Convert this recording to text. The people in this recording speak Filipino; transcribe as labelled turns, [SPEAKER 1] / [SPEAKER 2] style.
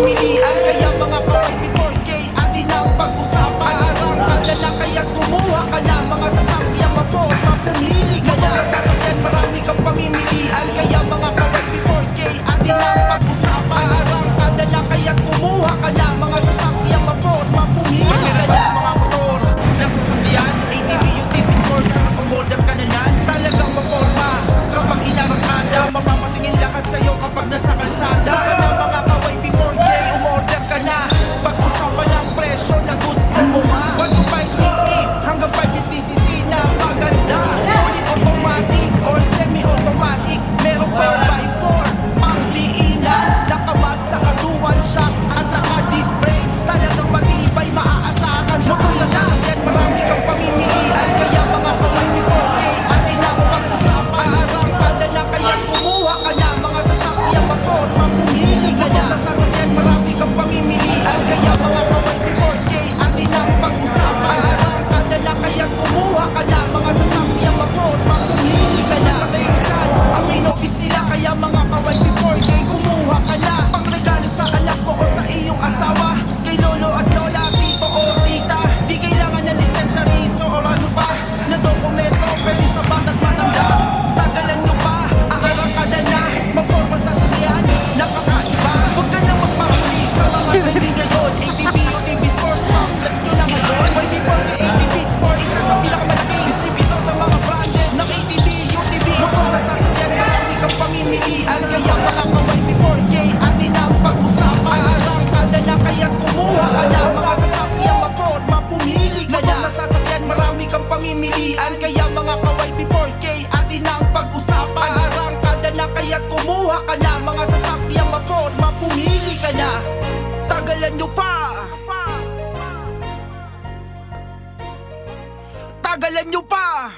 [SPEAKER 1] pamimilian. Kaya mga kaway before K, atin ang pag-usapan. Arangkada na kaya't kumuha ka na mga sasakyang maporma, pumili ka na. Sasakyan marami kang pamimilian. Kaya mga kaway before K, atin ang pag-usapan. Arangkada na kaya't kumuha ka na mga sasakyang maporma, pumili ka na. Mga motor na sasakyan, ATV, UTV sports, nakapag-order ka na yan. Talagang maporma kapag inarangkada, mapapatingin lahat sa'yo kapag nasa kalsada. Tara na mga kaway before K, umorder ka na. Pag-usapan ang presyo na gusto mo ma. 1 to 5cc hanggang 550cc na maganda. Fully automatic or semi-automatic. Merong 4x4 pangliinan, naka-mags, naka-dual shock at naka-disc brake. Talagang matibay, maaasahan. Motor na sasakyan, marami kang pamimilian. Kaya mga kaway before K, atin ang pag-usapan. Arangkada na kaya't kumuha ka na mga sasakyang maporma, pumili ka na. Motor na sasakyan, marami kang pamimilian. Kaya mga kaway before K, atin ang pag-usapan. Arangkada na kaya't kumuha ka na mga sasakyang maporma, pumili ka na. Patayusan ang inobis nila, kaya mga kaway before K, kumuha ka na. Pangregalo sa anak mo o sa iyong asawa, kay lolo at lola, tito o tita. Di kailangan ng lisensya, riso o ano pa na dokumento, pwede sa bata't matanda. Tagalan nyo pa, aarangkada na, maporma sa sasakyan, napakaiba. Huwag ka na magpahuli sa mga trending ngayon. ATV, UTV sports, pamphlets nyo na ngayon. May before K, ATV sports, isa sa pinakamalaking distributor ng mga branded ng ATV, UTV. Motor na sasakyan, marami kang pamimilian. Kaya mga kaway before K, atin ang pag-usapan. Arangkada na kaya't kumuha ka na mga sasakyang maporma, pumili ka na. Motor na sasakyan, marami kang pamimilian. Kaya mga kaway before K, atin ang pag-usapan. Arangkada na kaya't kumuha ka na mga sasakyang maporma, pumili ka na. Tagalan nyo pa, tagalan nyo pa.